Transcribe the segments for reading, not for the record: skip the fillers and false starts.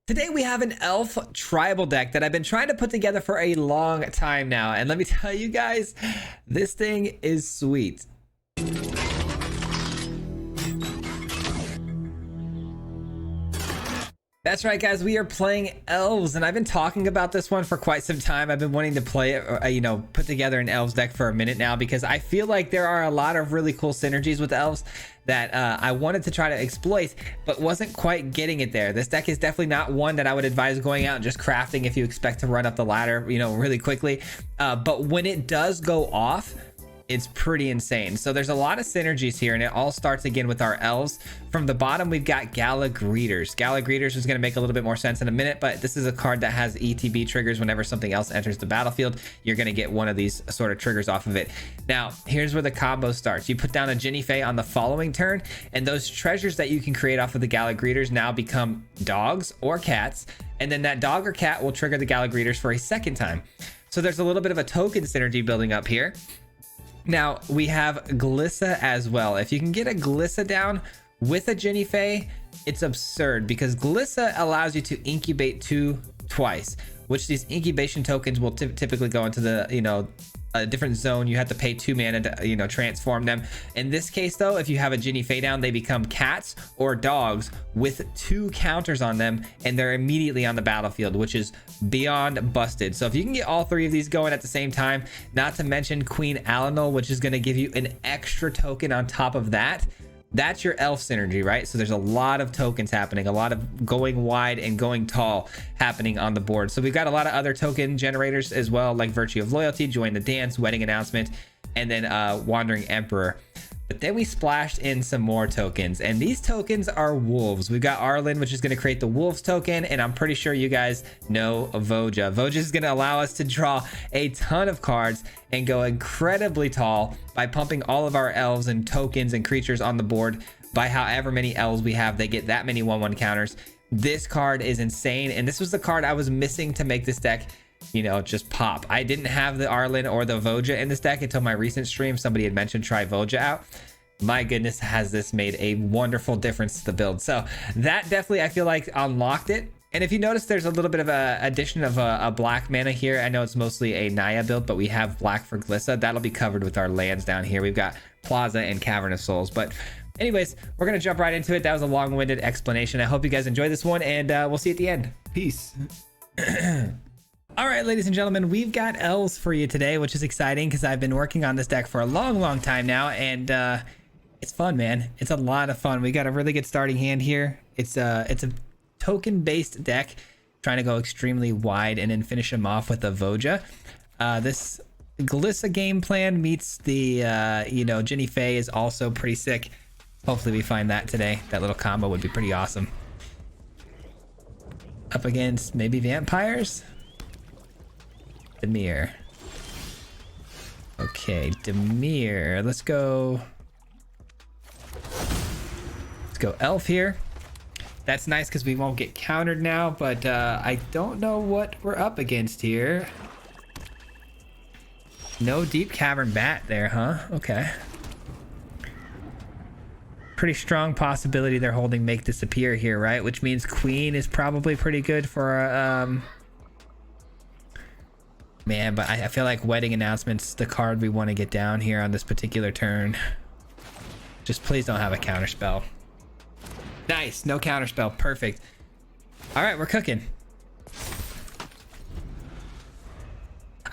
Today we have an elf tribal deck that I've been trying to put together for a long time now. And let me tell you guys, this thing is sweet. That's right, guys. We are playing elves, and I've been talking about this one for quite some time. I've been wanting to play it, put together an elves deck for a minute now because I feel like there are a lot of really cool synergies with elves that I wanted to try to exploit, but wasn't quite getting it there. This deck is definitely not one that I would advise going out and just crafting if you expect to run up the ladder, really quickly. But when it does go off, it's pretty insane. So there's a lot of synergies here, and it all starts again with our elves. From the bottom, we've got Gala Greeters. Gala Greeters is going to make a little bit more sense in a minute, but this is a card that has ETB triggers. Whenever something else enters the battlefield, you're going to get one of these sort of triggers off of it. Now, here's where the combo starts. You put down a Ginny Fae on the following turn, and those treasures that you can create off of the Gala Greeters now become dogs or cats, and then that dog or cat will trigger the Gala Greeters for a second time. So there's a little bit of a token synergy building up here. Now we have Glissa as well. If you can get a Glissa down with a Ginny Fae, it's absurd because Glissa allows you to incubate twice, which these incubation tokens will typically go into the, a different zone. You have to pay 2 mana to, transform them. In this case though, if you have a Ginny Fae down, they become cats or dogs with 2 counters on them, and they're immediately on the battlefield, which is beyond busted. So if you can get all 3 of these going at the same time, not to mention Queen Alanol, which is going to give you an extra token on top of that, that's your elf synergy, right? So there's a lot of tokens happening, a lot of going wide and going tall happening on the board. So we've got a lot of other token generators as well, like Virtue of Loyalty, Join the Dance, Wedding Announcement, and then Wandering Emperor. But then we splashed in some more tokens, and these tokens are wolves. We've got Arlen, which is going to create the wolves token, and I'm pretty sure you guys know Voja. Voja is going to allow us to draw a ton of cards and go incredibly tall by pumping all of our elves and tokens and creatures on the board. By however many elves we have, they get that many 1/1 counters. This card is insane, and this was the card I was missing to make this deck just pop. I didn't have the Arlen or the Voja in this deck until my recent stream. Somebody had mentioned try Voja out. My goodness, has this made a wonderful difference to the build. So that definitely, I feel like, unlocked it. And if you notice, there's a little bit of a addition of a black mana here. I know it's mostly a Naya build, but we have black for Glissa. That'll be covered with our lands down here. We've got Plaza and Cavern of Souls. But anyways, we're going to jump right into it. That was a long-winded explanation. I hope you guys enjoyed this one, and we'll see you at the end. Peace. All right, ladies and gentlemen, we've got elves for you today, which is exciting because I've been working on this deck for a long time now, and it's fun, man. It's a lot of fun. We got a really good starting hand here. It's a token-based deck, trying to go extremely wide and then finish them off with a Voja. This Glissa game plan meets the Ginny Fae is also pretty sick. Hopefully we find that today. That little combo would be pretty awesome. Up against maybe vampires. Demir. Okay, Demir. Let's go elf here. That's nice because we won't get countered now, but I don't know what we're up against here. No Deep Cavern Bat there, huh? Okay. Pretty strong possibility they're holding Make Disappear here, right? Which means Queen is probably pretty good for man, but I feel like Wedding Announcement's the card we want to get down here on this particular turn. Just please don't have a counter spell. Nice, no counter spell, perfect. All right, we're cooking.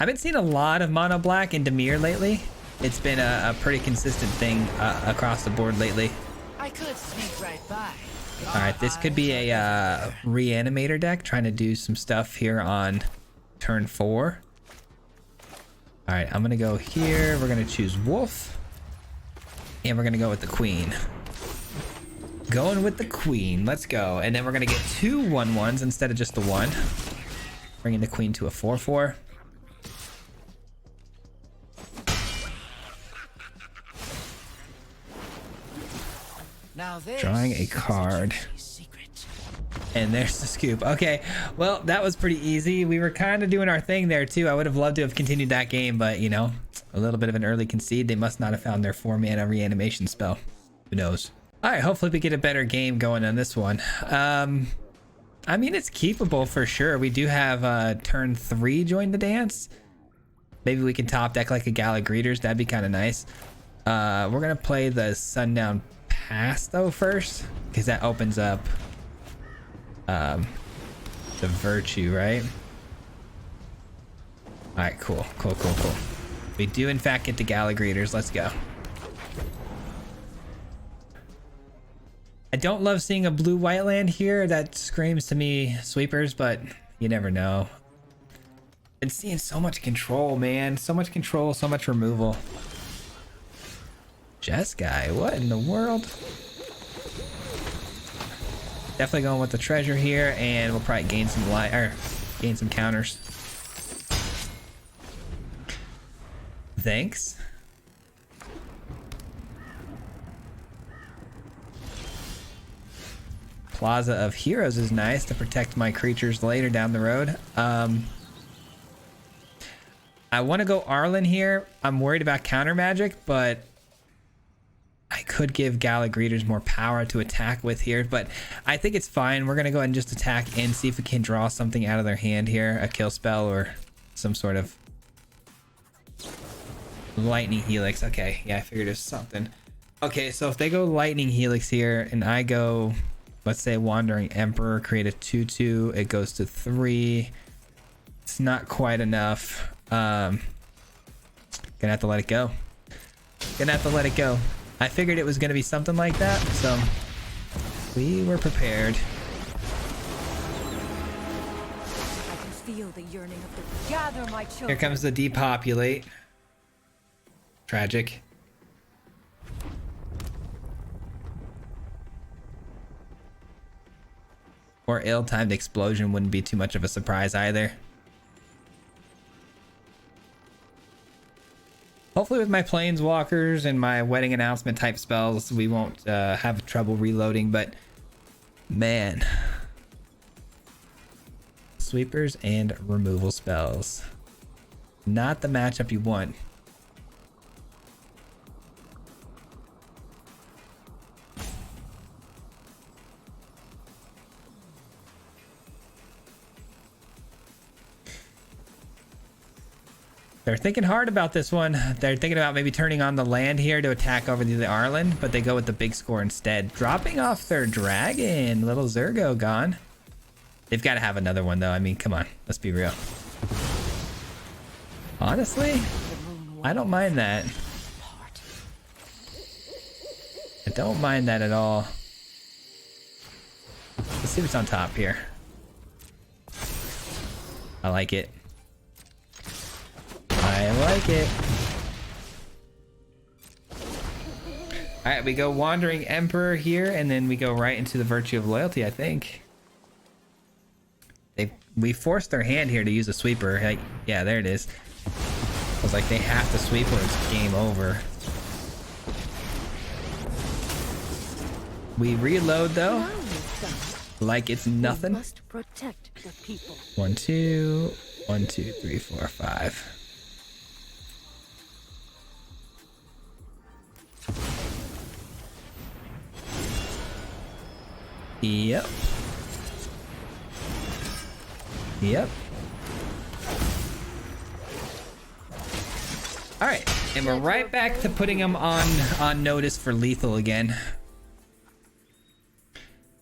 I've been seeing a lot of mono black and Demir lately. It's been a pretty consistent thing across the board lately. I could sneak right by. All right, this could be a reanimator deck trying to do some stuff here on turn 4. All right, I'm gonna go here. We're gonna choose Wolf, and we're gonna go with the Queen. Going with the Queen. Let's go. And then we're gonna get 2 1/1s instead of just the 1. Bringing the Queen to a 4/4. Now Drawing a card. And there's the scoop. Okay, well, that was pretty easy. We were kind of doing our thing there too. I would have loved to have continued that game, but a little bit of an early concede. They must not have found their 4-mana reanimation spell. Who knows? All right, hopefully we get a better game going on this one. I mean, it's keepable for sure. We do have turn 3 join the dance. Maybe we can top deck like a Gala Greeters. That'd be kind of nice. We're gonna play the Sundown Pass though first, because that opens up the Virtue, right? All right, cool. We do in fact get the Gala Greeters. Let's go. I don't love seeing a blue-white land here. That screams to me sweepers, but you never know. Been seeing so much control, man. So much control, so much removal. Jeskai, what in the world? Definitely going with the treasure here, and we'll probably gain some gain some counters. Thanks. Plaza of Heroes is nice to protect my creatures later down the road. I want to go Arlen here. I'm worried about counter magic, but I could give Gala Greeters more power to attack with here, but I think it's fine. We're going to go ahead and just attack and see if we can draw something out of their hand here. A kill spell or some sort of lightning helix. Okay, yeah, I figured it was something. Okay, so if they go lightning helix here and I go, let's say Wandering Emperor, create a 2/2, it goes to 3. It's not quite enough. Gonna have to let it go. I figured it was gonna be something like that, so we were prepared. I can feel the yearning of the gather my children. Here comes the depopulate. Tragic. Or ill-timed explosion wouldn't be too much of a surprise either. Hopefully with my planeswalkers and my wedding announcement type spells, we won't have trouble reloading, but man. Sweepers and removal spells. Not the matchup you want. They're thinking hard about this one. They're thinking about maybe turning on the land here to attack over the Arlen, but they go with the big score instead. Dropping off their dragon. Little Zergo gone. They've got to have another one, though. I mean, come on. Let's be real. Honestly, I don't mind that. I don't mind that at all. Let's see what's on top here. I like it. I like it. All right, we go Wandering Emperor here, and then we go right into the Virtue of Loyalty, I think. We forced their hand here to use a sweeper. Like, yeah, there it is. I was like, they have to sweep or it's game over. We reload though, like it's nothing. Must protect the people. 1, 2, 1, 2, 3, 4, 5. Yep. Yep. All right, and we're right back to putting them on notice for lethal again.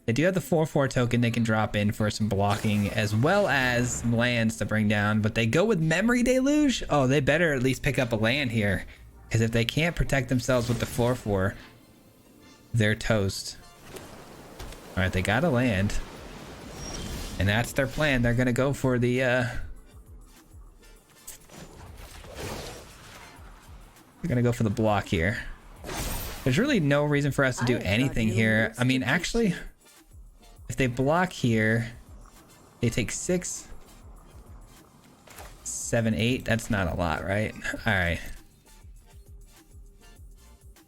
They do have the 4/4 token they can drop in for some blocking as well as some lands to bring down, but they go with Memory Deluge. Oh, they better at least pick up a land here, because if they can't protect themselves with the 4/4, they're toast. All right, they got a land, and that's their plan. They're gonna go for the they're gonna go for the block here. There's really no reason for us to do anything here. I mean, actually, if they block here, they take 6, 7, 8. That's not a lot, right? All right.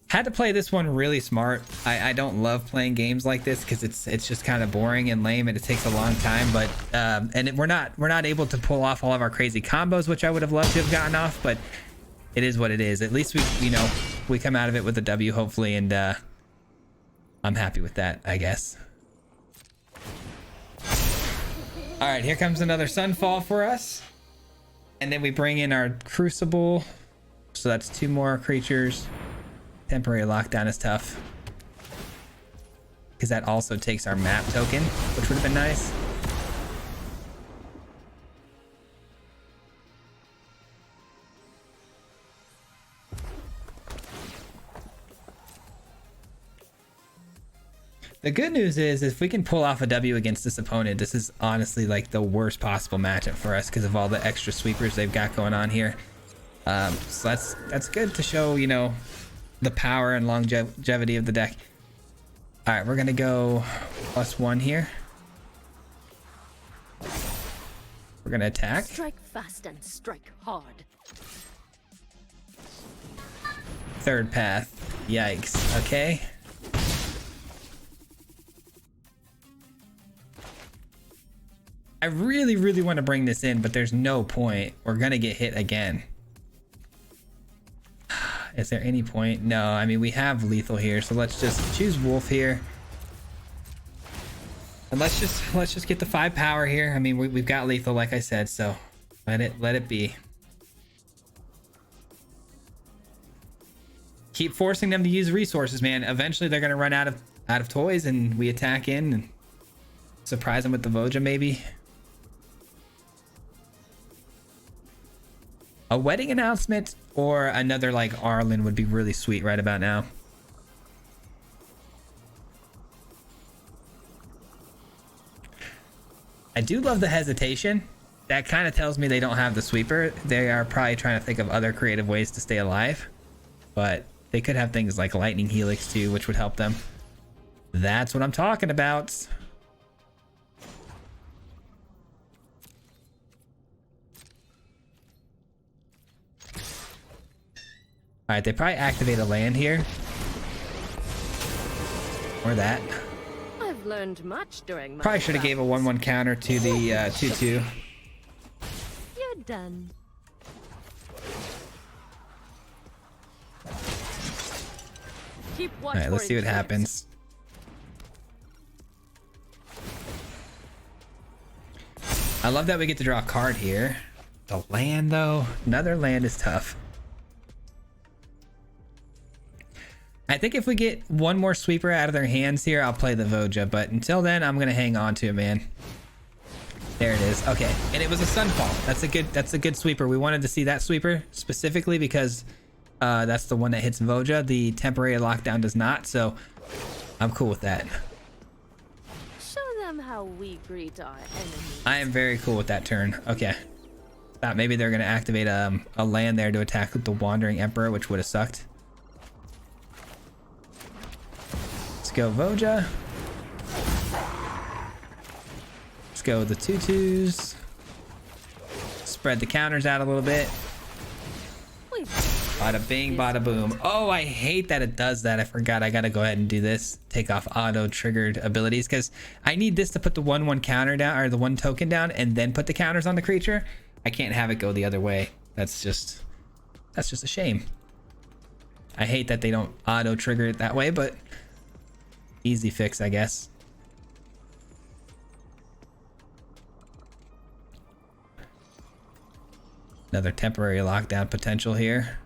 Had to play this one really smart. I don't love playing games like this because it's just kind of boring and lame and it takes a long time. But we're not able to pull off all of our crazy combos, which I would have loved to have gotten off. But it is what it is. At least we come out of it with a W, hopefully, and I'm happy with that, I guess. All right, here comes another Sunfall for us. And then we bring in our Crucible. So that's 2 more creatures. Temporary lockdown is tough, because that also takes our map token, which would have been nice. The good news is if we can pull off a W against this opponent, this is honestly like the worst possible matchup for us because of all the extra sweepers they've got going on here. So that's good to show, you know, the power and longevity of the deck. All right, we're gonna go +1 here. We're gonna attack. Strike fast and strike hard. Third path. Yikes. Okay. I really, really want to bring this in, but there's no point. We're gonna get hit again. Is there any point? No, I mean, we have lethal here, so let's just choose Wolf here. And let's just get the 5 power here. I mean, we've got lethal, like I said, so let it be. Keep forcing them to use resources, man. Eventually they're gonna run out of toys, and we attack in and surprise them with the Voja, maybe. A wedding announcement or another like Arlen would be really sweet right about now. I do love the hesitation. That kind of tells me they don't have the sweeper. They are probably trying to think of other creative ways to stay alive, but they could have things like Lightning Helix too, which would help them. That's what I'm talking about. All right, they probably activate a land here. Or that. I've learned much during my Probably should have gave a 1/1 counter to the 2/2. You're done. Keep watch. All right, let's see what happens. I love that we get to draw a card here. The land, though, another land is tough. I think if we get one more sweeper out of their hands here, I'll play the Voja, but until then, I'm gonna hang on to it, man. There it is. Okay, and it was a Sunfall. That's a good sweeper. We wanted to see that sweeper specifically because that's the one that hits Voja. The temporary lockdown does not, so I'm cool with that. Show them how we greet our enemies. I am very cool with that turn. Okay. Thought maybe they're gonna activate a land there to attack the Wandering Emperor, which would have sucked. Let's go Voja. Let's go with the 2/2s. Spread the counters out a little bit. Bada bing, bada boom. Oh, I hate that it does that. I forgot I gotta go ahead and do this. Take off auto triggered abilities because I need this to put the 1/1 counter down, or the 1 token down, and then put the counters on the creature. I can't have it go the other way. That's just a shame. I hate that they don't auto trigger it that way, but easy fix, I guess. Another temporary lockdown potential here.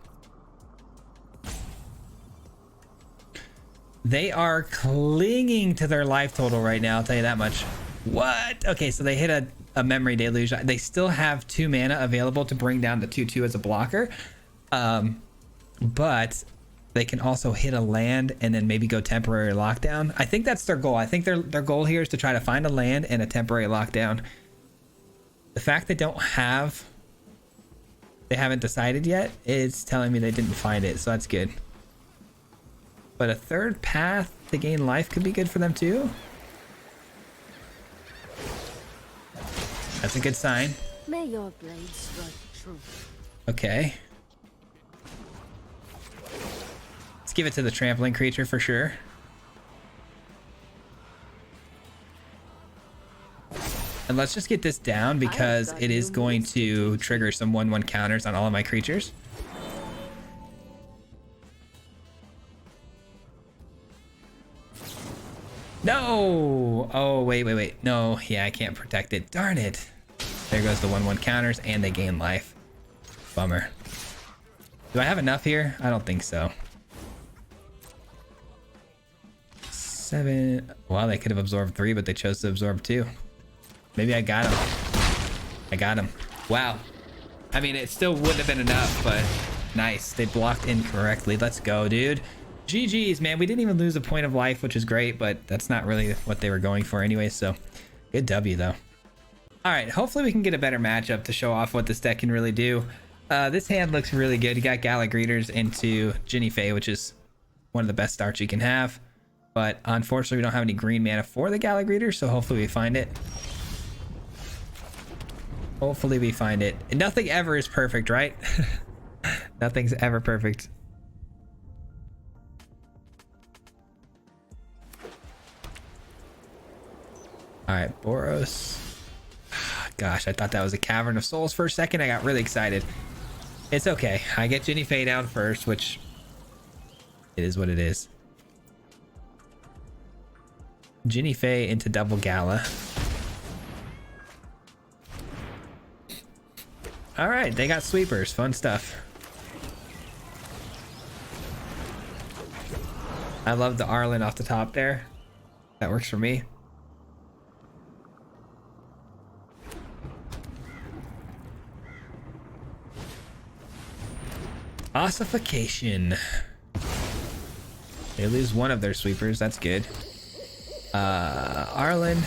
They are clinging to their life total right now, I'll tell you that much. What? Okay, so they hit a memory deluge. They still have 2 mana available to bring down the 2/2 as a blocker. But they can also hit a land and then maybe go temporary lockdown. I think that's their goal. I think their goal here is to try to find a land and a temporary lockdown. The fact they haven't decided yet is telling me they didn't find it, so that's good. But a 3rd path to gain life could be good for them too. That's a good sign. May your blade strike true. Okay. Let's give it to the trampling creature for sure. And let's just get this down because it is going to trigger some 1/1 counters on all of my creatures. No! no. Oh, wait. No, yeah, I can't protect it. Darn it. There goes the 1/1 counters, and they gain life. Bummer. Do I have enough here? I don't think so. 7. Well, they could have absorbed 3, but they chose to absorb 2. Maybe I got him. I got him. Wow. I mean, it still wouldn't have been enough, but nice. They blocked incorrectly. Let's go, dude. GG's, man. We didn't even lose a point of life, which is great, but that's not really what they were going for anyway, so good W, though. All right, hopefully we can get a better matchup to show off what this deck can really do. This hand looks really good. You got Gala Greeters into Ginny Fae, which is one of the best starts you can have, but unfortunately we don't have any green mana for the Gala Greeters, so hopefully we find it. Hopefully we find it. And nothing ever is perfect, right? Nothing's ever perfect. All right, Boros. Gosh, I thought that was a Cavern of Souls for a second. I got really excited. It's okay. I get Ginny Fae down first, which it is what it is. Ginny Fae into double Gala. All right, they got sweepers. Fun stuff. I love the Arlen off the top there. That works for me. Ossification. They lose one of their sweepers. That's good. Arlen.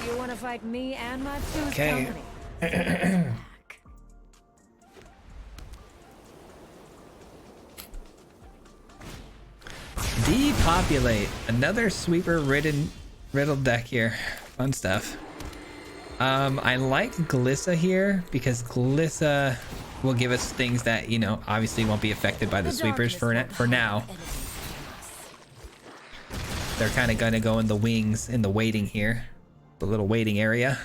You want to fight me and my two Okay. company? Depopulate. Another sweeper riddled deck here. Fun stuff. I like Glissa here because Glissa will give us things that, you know, obviously won't be affected by the sweepers for now. They're kind of gonna go in the wings, in the waiting here, the little waiting area.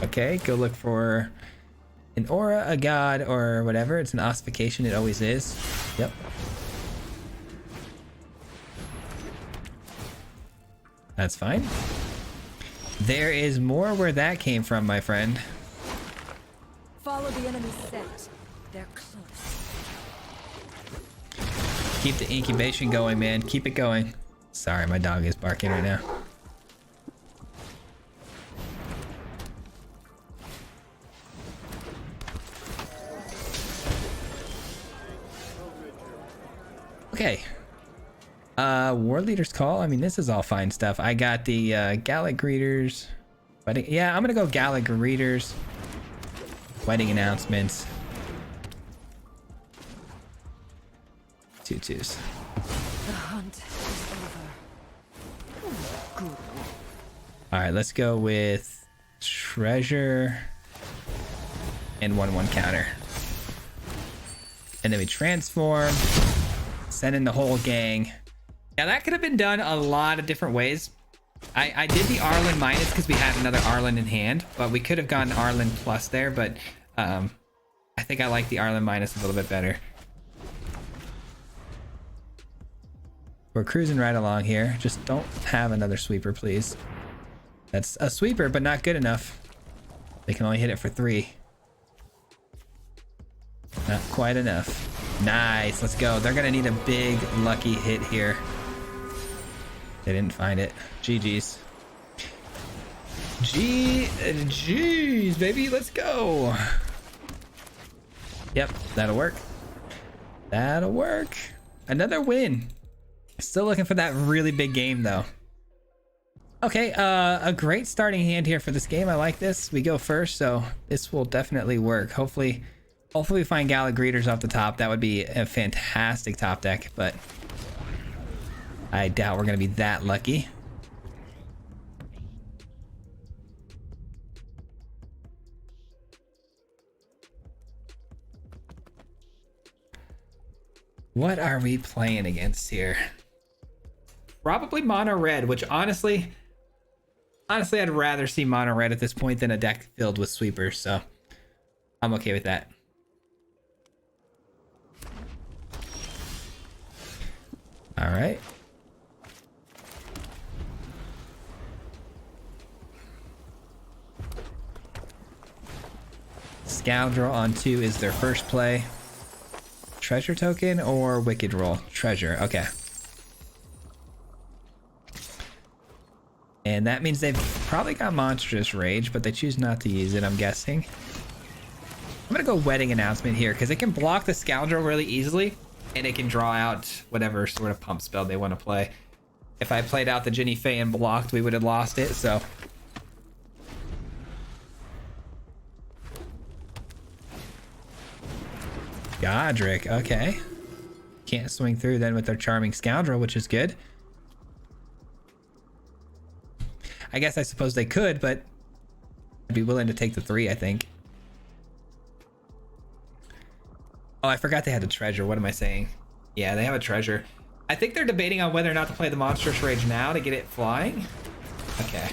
Okay, go look for an aura, a god, or whatever. It's an ossification. It always is. Yep. That's fine. There is more where that came from, my friend. Follow the enemy's scent. They're close. Keep the incubation going, man. Keep it going. Sorry, my dog is barking right now. Okay. War Leader's Call. I mean, this is all fine stuff. I got the Gallic Greeters. Wedding. Yeah, I'm gonna go Gallic Greeters. Wedding announcements. 2/2s. The hunt is over. Good. All right, let's go with Treasure and 1/1 counter. And then we transform, send in the whole gang. Now that could have been done a lot of different ways. I did the Arlen minus because we had another Arlen in hand, but we could have gone Arlen plus there, but I think I like the Arlen minus a little bit better. We're cruising right along here. Just don't have another sweeper, please. That's a sweeper, but not good enough. They can only hit it for 3. Not quite enough. Nice, let's go. They're gonna need a big lucky hit here. They didn't find it. GG's. GG's, baby, let's go. Yep, that'll work. That'll work. Another win. Still looking for that really big game though. Okay, a great starting hand here for this game. I like this. We go first, so this will definitely work. Hopefully we find Gallic Greeters off the top. That would be a fantastic top deck, but I doubt we're gonna be that lucky. What are we playing against here? Probably mono red, which honestly I'd rather see mono red at this point than a deck filled with sweepers, so I'm okay with that. All right. Scoundrel on 2 is their first play. Treasure token or wicked roll? Treasure, okay. And that means they've probably got monstrous rage, but they choose not to use it, I'm guessing. I'm gonna go wedding announcement here because it can block the scoundrel really easily, and it can draw out whatever sort of pump spell they want to play. If I played out the Ginny Fae and blocked, we would have lost it, so. Godric, okay. Can't swing through then with their charming scoundrel, which is good. I guess I suppose they could, but I'd be willing to take the 3, I think. Oh, I forgot they had a treasure. What am I saying? Yeah, they have a treasure. I think they're debating on whether or not to play the monstrous rage now to get it flying. Okay.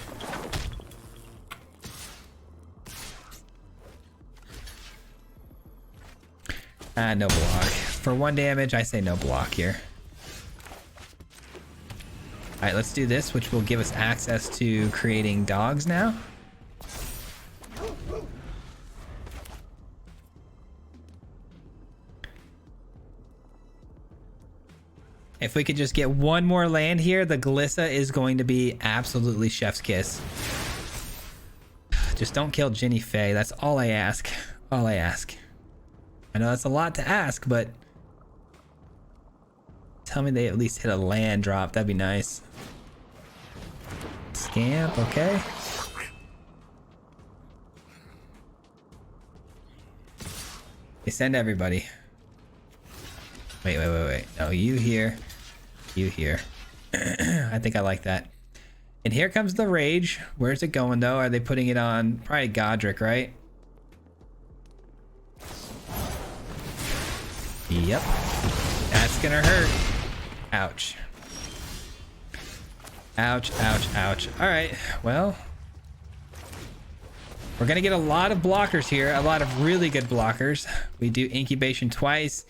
No block. For 1 damage, I say no block here. All right, let's do this, which will give us access to creating dogs now. If we could just get 1 more land here, the Glissa is going to be absolutely chef's kiss. Just don't kill Ginny Fae. That's all I ask. All I ask. I know that's a lot to ask, but tell me they at least hit a land drop. That'd be nice. Scamp, okay. They send everybody. Wait. No, you here. You here. I think I like that. And here comes the rage. Where's it going though? Are they putting it on probably Godric, right? Yep. That's gonna hurt. Ouch. Ouch, ouch, ouch. All right, well, we're gonna get a lot of blockers here, a lot of really good blockers. We do incubation twice.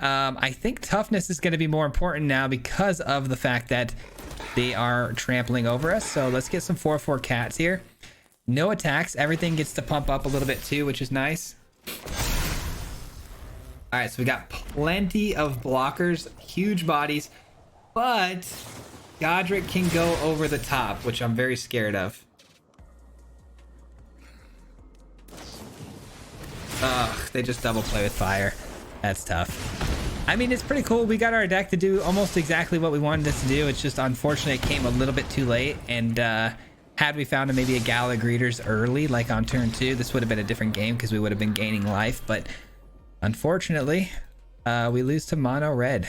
I think toughness is going to be more important now because of the fact that they are trampling over us. So let's get some 4/4 cats here. No attacks. Everything gets to pump up a little bit too, which is nice. All right, so we got plenty of blockers, huge bodies, but Godric can go over the top, which I'm very scared of. Ugh, they just double play with fire. That's tough. I mean, it's pretty cool. We got our deck to do almost exactly what we wanted this to do. It's just unfortunate it came a little bit too late. And had we found maybe a Gala Greeters early, like on turn 2, this would have been a different game because we would have been gaining life. But unfortunately, we lose to Mono Red.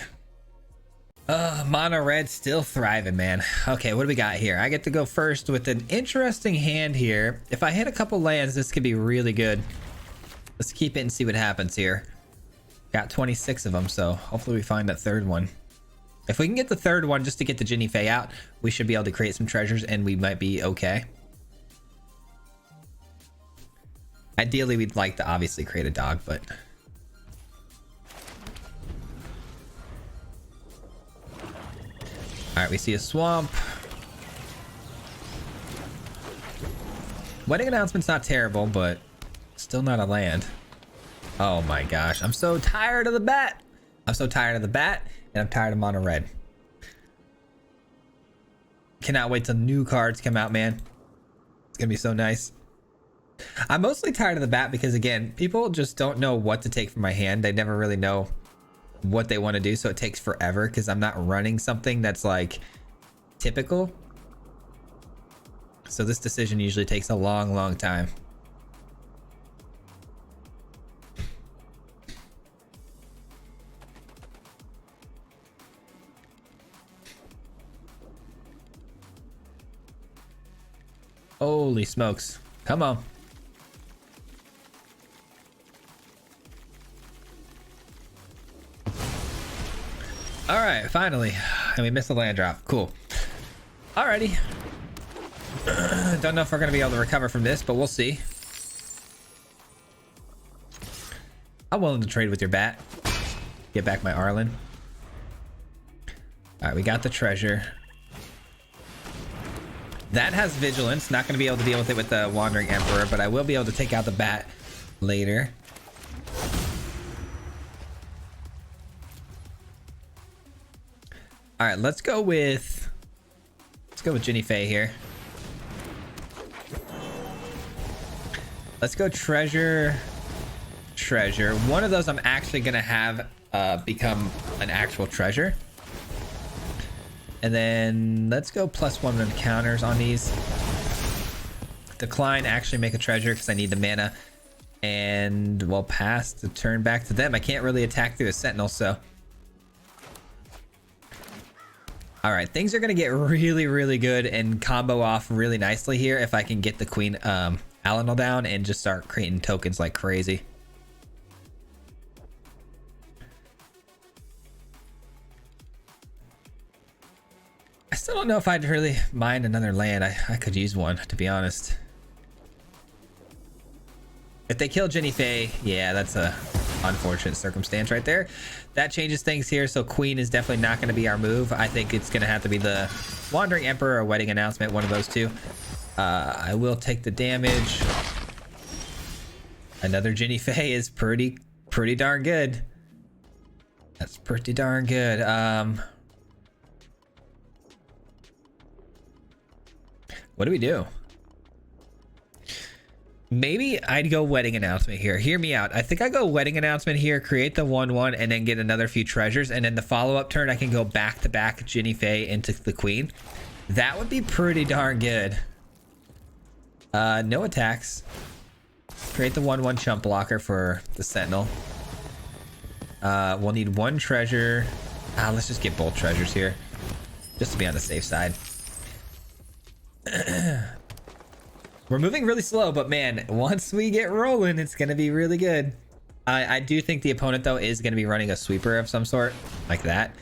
Mono Red still thriving, man. Okay, what do we got here? I get to go first with an interesting hand here. If I hit a couple lands, this could be really good. Let's keep it and see what happens here. Got 26 of them, so hopefully we find that 3rd one. If we can get the 3rd one just to get the Ginny Fae out, we should be able to create some treasures and we might be okay. Ideally, we'd like to obviously create a dog, but... Alright, we see a swamp. Wedding announcement's not terrible, but still not a land. Oh my gosh, I'm so tired of the bat. I'm so tired of the bat, and I'm tired of Mono Red. Cannot wait till new cards come out, man. It's gonna be so nice. I'm mostly tired of the bat because, again, people just don't know what to take from my hand. They never really know what they want to do, so it takes forever because I'm not running something that's like typical. So this decision usually takes a long time. Holy smokes. Come on. All right, finally. And we missed the land drop. Cool. Alrighty. Don't know if we're going to be able to recover from this, but we'll see. I'm willing to trade with your bat. Get back my Arlen. All right, we got the treasure. That has vigilance. Not going to be able to deal with it with the Wandering Emperor, but I will be able to take out the bat later. All right, let's go with Ginny Faye here. Let's go treasure. One of those I'm actually gonna have become an actual treasure. And then let's go +1 on counters on these. Decline, actually make a treasure because I need the mana. And we'll pass the turn back to them. I can't really attack through a sentinel, so. All right, things are gonna get really, really good and combo off really nicely here if I can get the Queen Alanal down and just start creating tokens like crazy. I still don't know if I'd really mind another land. I could use one, to be honest. If they kill Ginny Faye, yeah, that's a unfortunate circumstance right there. That changes things here, so Queen is definitely not going to be our move. I think it's going to have to be the Wandering Emperor or Wedding Announcement, one of those two. I will take the damage. Another Ginny Faye is pretty darn good. That's pretty darn good. What do we do? Maybe I'd go Wedding Announcement here. Hear me out. I think I go Wedding Announcement here, create the 1/1, and then get another few treasures. And then the follow-up turn, I can go back-to-back Ginny Faye into the Queen. That would be pretty darn good. No attacks. Create the 1/1 chump blocker for the Sentinel. We'll need one treasure. Let's just get both treasures here, just to be on the safe side. We're moving really slow, but man, once we get rolling, it's gonna be really good. I do think the opponent though is gonna be running a sweeper of some sort, like that.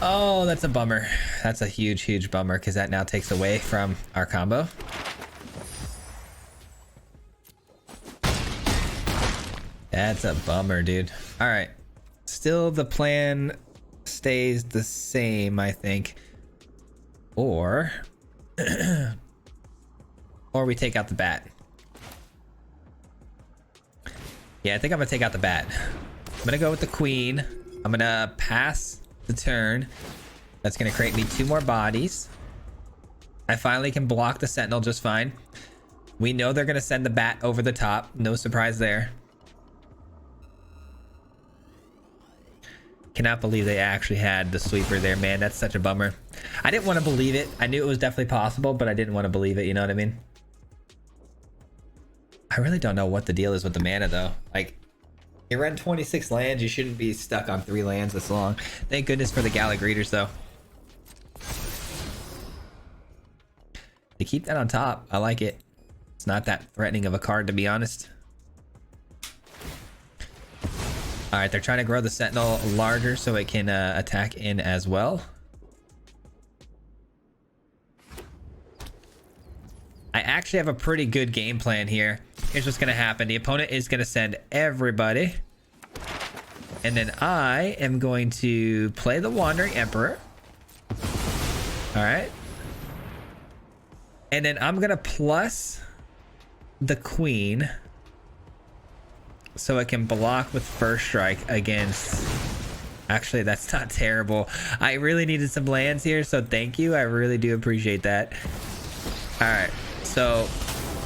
Oh, that's a bummer. That's a huge bummer because that now takes away from our combo. That's a bummer, dude. All right, still the plan stays the same, I think. Or or we take out the bat. Yeah, I think I'm gonna take out the bat. I'm gonna go with the Queen. I'm gonna pass the turn. That's gonna create me 2 more bodies. I finally can block the Sentinel just fine. We know they're gonna send the bat over the top. No surprise there. Cannot believe they actually had the sweeper there, man. That's such a bummer. I didn't want to believe it. I knew it was definitely possible, but I didn't want to believe it. You know what I mean? I really don't know what the deal is with the mana, though. Like, you run 26 lands. You shouldn't be stuck on 3 lands this long. Thank goodness for the Gala Greeters, though. They keep that on top. I like it. It's not that threatening of a card, to be honest. All right, they're trying to grow the Sentinel larger so it can attack in as well. I actually have a pretty good game plan here. Here's what's gonna happen. The opponent is gonna send everybody. And then I am going to play the Wandering Emperor. All right. And then I'm gonna plus the Queen, so it can block with first strike against... Actually, that's not terrible. I really needed some lands here, so thank you. I really do appreciate that. All right, so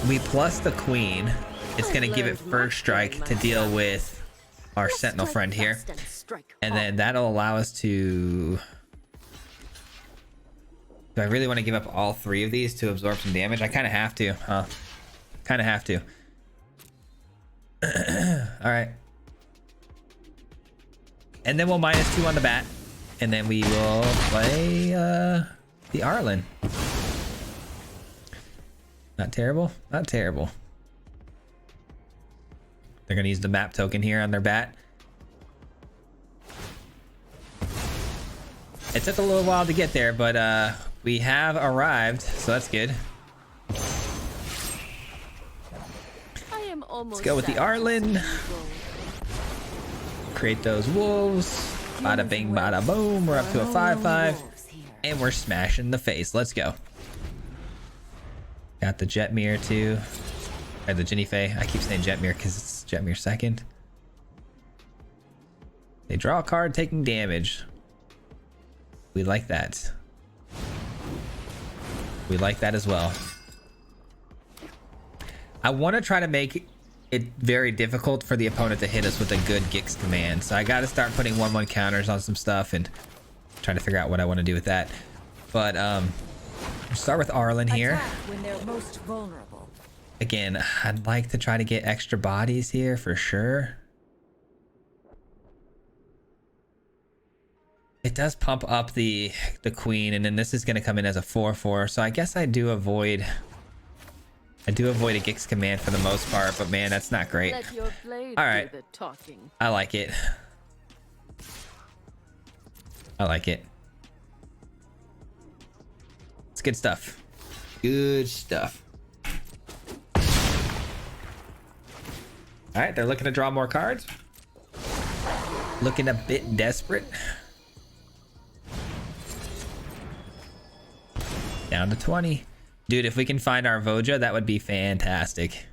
we plus the Queen. It's gonna give it first strike to deal with our Sentinel friend here. And then that'll allow us to... Do I really want to give up all 3 of these to absorb some damage? I kind of have to, huh? Kind of have to. All right, and then we'll -2 on the bat, and then we will play the Arlen. Not terrible, not terrible. They're gonna use the map token here on their bat. It took a little while to get there, but we have arrived, so that's good. Let's go with the Arlen. Create those wolves. Bada bing, bada boom. We're up to a 5-5. And we're smashing the face. Let's go. Got the Jetmir too. Or the Ginny Fae. I keep saying Jetmir because it's Jetmir second. They draw a card taking damage. We like that. We like that as well. I want to try to make it very difficult for the opponent to hit us with a good Gix command. So I got to start putting 1/1 counters on some stuff and trying to figure out what I want to do with that. But start with Arlen here. When they're most vulnerable. Again, I'd like to try to get extra bodies here for sure. It does pump up the queen, and then this is going to come in as a 4/4. So I guess I do avoid a Gix command for the most part, but man, that's not great. Let your blade All right. do the talking. I like it. I like it. It's good stuff. Good stuff. All right, they're looking to draw more cards. Looking a bit desperate. Down to 20. Dude, if we can find our Voja, that would be fantastic.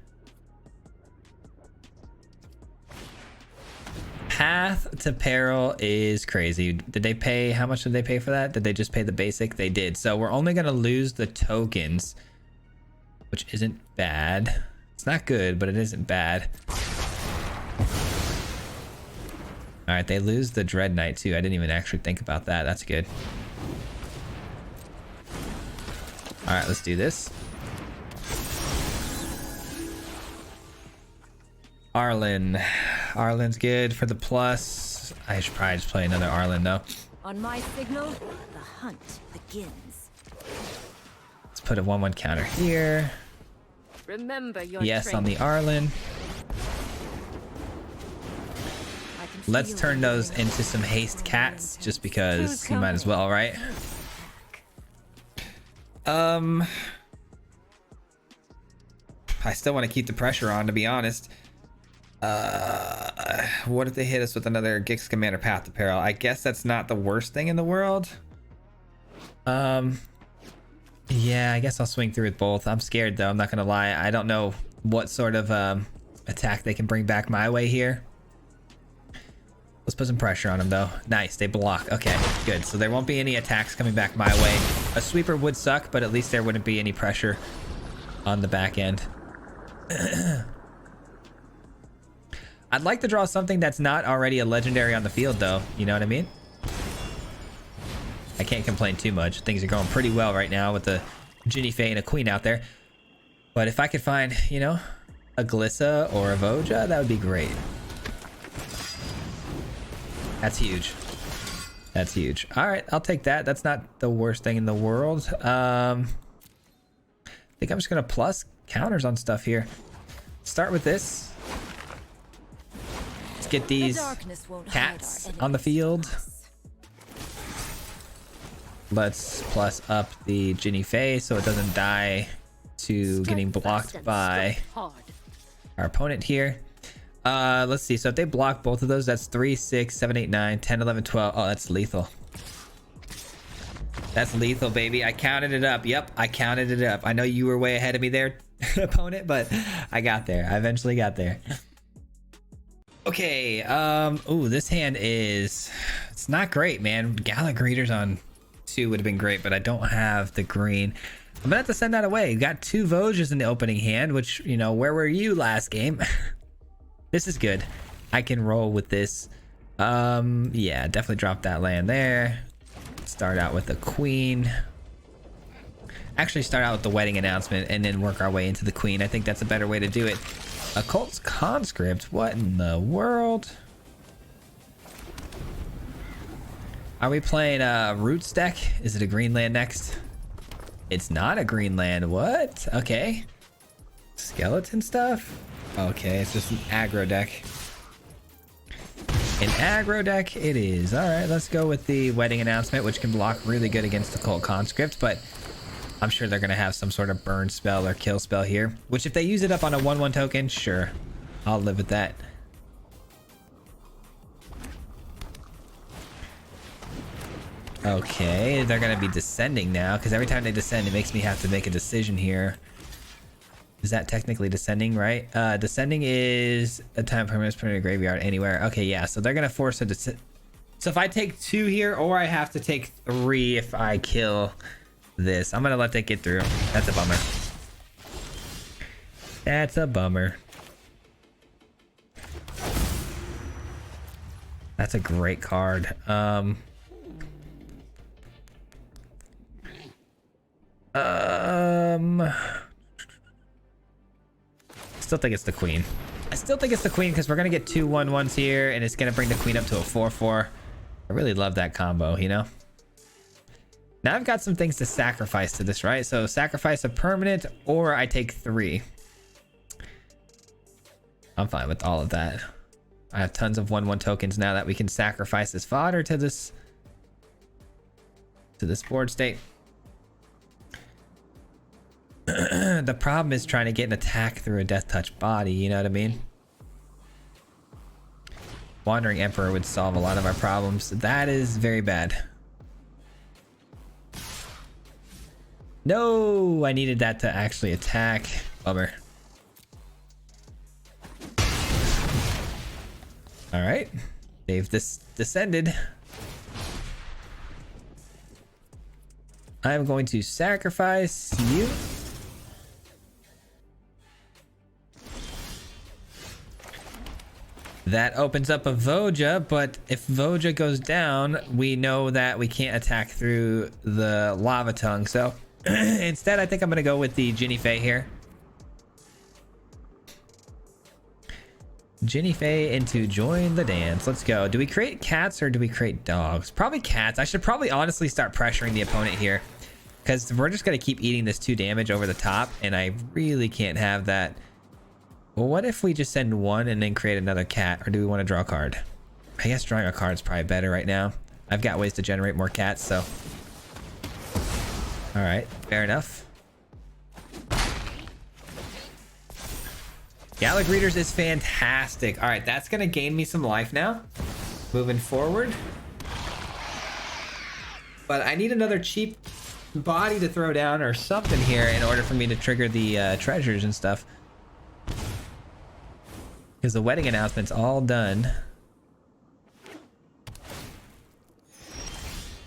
Path to Peril is crazy. Did they pay? How much did they pay for that? Did they just pay the basic? They did. So we're only going to lose the tokens, which isn't bad. It's not good, but it isn't bad. All right, they lose the Dread Knight too. I didn't even actually think about that. That's good. All right, let's do this. Arlen. Arlen's good for the plus. I should probably just play another Arlen though. On my signal, the hunt begins. Let's put a 1/1 counter here. Remember your Yes, on training. the Arlen. I can Let's feel turn the those yearning into some of haste the cats warriors. just because Who's you might as well, right? I still want to keep the pressure on, to be honest. What if they hit us with another Gix Commander Path to Peril? I guess that's not the worst thing in the world. Yeah, I guess I'll swing through with both. I'm scared though, I'm not gonna lie. I don't know what sort of attack they can bring back my way here. Let's put some pressure on them though. Nice, they block. Okay, good. So there won't be any attacks coming back my way. A sweeper would suck, but at least there wouldn't be any pressure on the back end. I'd like to draw something that's not already a legendary on the field though. You know what I mean? I can't complain too much. Things are going pretty well right now with the Ginny Fae and a Queen out there. But if I could find, you know, a Glissa or a Voja, that would be great. That's huge. That's huge. All right, I'll take that. That's not the worst thing in the world. I think I'm just gonna plus counters on stuff here. Start with this. Let's get these cats on the field. Let's plus up the Ginny Fae so it doesn't die to getting blocked by our opponent here. Let's see. So if they block both of those, that's 3, 6, 7, 8, 9, 10, 11, 12. Oh, that's lethal. That's lethal, baby. I counted it up. Yep, I counted it up. I know you were way ahead of me there, opponent, but I got there. I eventually got there. Okay. Ooh, this hand is... It's not great, man. Gala Greeters on 2 would have been great, but I don't have the green. I'm gonna have to send that away. Got 2 Vojas in the opening hand, which, you know, where were you last game? This is good. I can roll with this. Yeah, definitely drop that land there. Start out with the Queen. Actually start out with the Wedding Announcement and then work our way into the Queen. I think that's a better way to do it. Occult's Conscript. What in the world? Are we playing Roots deck? Is it a green land next? It's not a green land. What? Okay. Skeleton stuff? Okay, it's just an aggro deck. An aggro deck it is. Alright, let's go with the Wedding Announcement, which can block really good against the Occult Conscript, but I'm sure they're going to have some sort of burn spell or kill spell here, which if they use it up on a 1/1 token, sure. I'll live with that. Okay, they're gonna be descending now, because every time they descend, it makes me have to make a decision here. Is that technically descending, right? Descending is a time permanent put in a graveyard anywhere. Okay, yeah, so they're gonna force a descent. So if I take 2 here, or I have to take 3 if I kill this. I'm gonna let that get through. That's a bummer. That's a bummer. That's a great card. Still think it's the queen. I still think it's the queen because we're gonna get 2 1/1s here, and it's gonna bring the queen up to a 4/4. I really love that combo, you know. Now I've got some things to sacrifice to this, right? So sacrifice a permanent, or I take 3. I'm fine with all of that. I have tons of 1/1 tokens now that we can sacrifice as fodder to this board state. The problem is trying to get an attack through a death touch body, you know what I mean? Wandering Emperor would solve a lot of our problems. That is very bad. No, I needed that to actually attack. Bummer. All right, they've descended. I'm going to sacrifice you. That opens up a Voja, but if Voja goes down, we know that we can't attack through the Lava Tongue. So instead, I think I'm going to go with the Ginny Fae here. Ginny Fae into join the dance. Let's go. Do we create cats or do we create dogs? Probably cats. I should probably honestly start pressuring the opponent here, because we're just going to keep eating this 2 damage over the top, and I really can't have that. Well, what if we just send 1 and then create another cat, or do we want to draw a card? I guess drawing a card is probably better right now. I've got ways to generate more cats, so. All right, fair enough. Gallic Readers is fantastic. All right, that's gonna gain me some life now, moving forward. But I need another cheap body to throw down or something here in order for me to trigger the treasures and stuff. Because the wedding announcement's all done.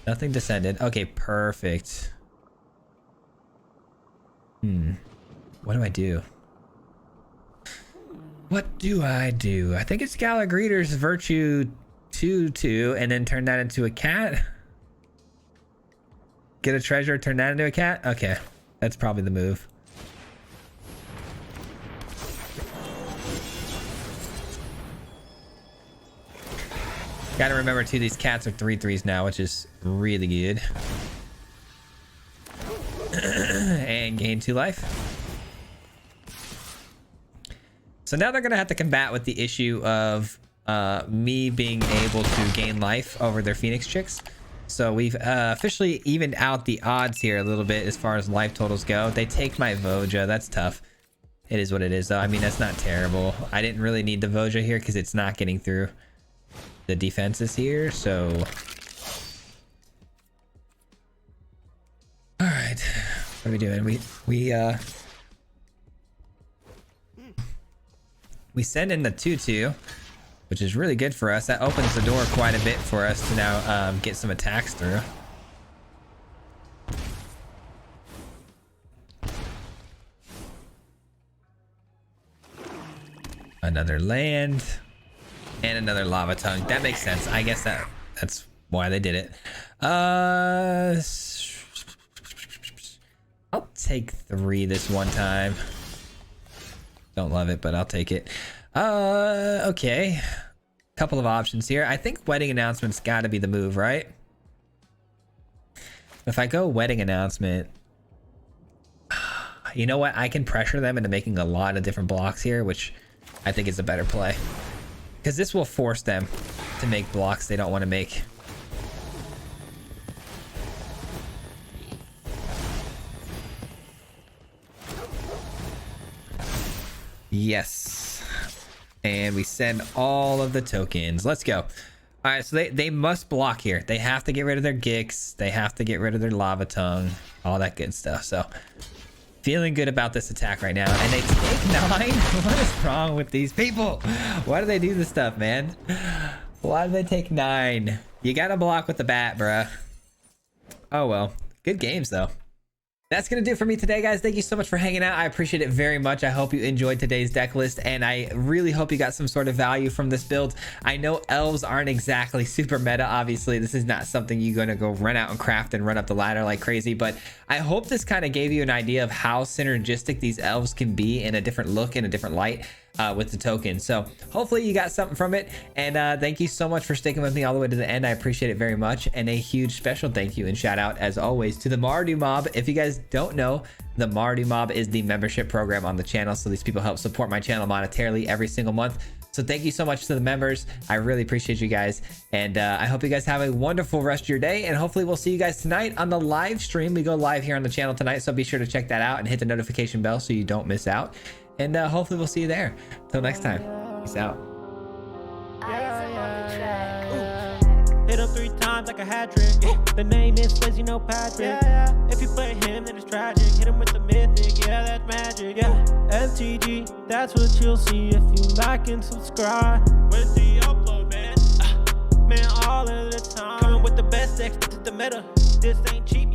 Nothing descended. Okay, perfect. What do I do? What do I do? I think it's Gallic Reader's Virtue 2/2 and then turn that into a cat. Get a treasure, turn that into a cat? Okay, that's probably the move. Gotta remember too, these cats are 3/3s now, which is really good. And gain 2 life. So now they're gonna have to combat with the issue of me being able to gain life over their Phoenix chicks. So we've officially evened out the odds here a little bit as far as life totals go. They take my Voja. That's tough. It is what it is, though. I mean, that's not terrible. I didn't really need the Voja here because it's not getting through the defenses here, so. All right, what are we doing? We send in the 2/2, which is really good for us. That opens the door quite a bit for us to now get some attacks through. Another land and another Lava Tongue. That makes sense. I guess that's why they did it. I'll take 3 this one time. Don't love it, but I'll take it. Okay. Couple of options here. I think wedding announcement's got to be the move, right? If I go wedding announcement, you know what? I can pressure them into making a lot of different blocks here, which I think is a better play. Because this will force them to make blocks they don't want to make. Yes. And we send all of the tokens. Let's go. All right, so they must block here. They have to get rid of their Gix. They have to get rid of their Lava Tongue, all that good stuff. So feeling good about this attack right now. And they take 9. What is wrong with these people? Why do they do this stuff, man? Why do they take 9? You gotta block with the bat, bruh. Oh well, good games though. That's gonna do it for me today, guys. Thank you so much for hanging out. I appreciate it very much. I hope you enjoyed today's deck list, and I really hope you got some sort of value from this build. I know elves aren't exactly super meta. Obviously, this is not something you're gonna go run out and craft and run up the ladder like crazy, but I hope this kind of gave you an idea of how synergistic these elves can be in a different look, in a different light. With the token. So hopefully you got something from it, and thank you so much for sticking with me all the way to the end. I appreciate it very much, and a huge special thank you and shout out as always to the Mardu Mob. If you guys don't know, the Mardu Mob is the membership program on the channel, so these people help support my channel monetarily every single month. So thank you so much to the members. I really appreciate you guys, and I hope you guys have a wonderful rest of your day, and hopefully we'll see you guys tonight on the live stream. We go live here on the channel tonight, so be sure to check that out and hit the notification bell so you don't miss out. And hopefully we'll see you there. Till next time. Peace out. Hit him 3 times like a hat trick. The name is Swayze, no Patrick. If you play him, then it's tragic. Hit him with the mythic, yeah, that's magic. MTG, that's what you'll see if you like and subscribe. With the upload, man. Man, all of the time. Coming with the best decks, this is the meta. This ain't cheap.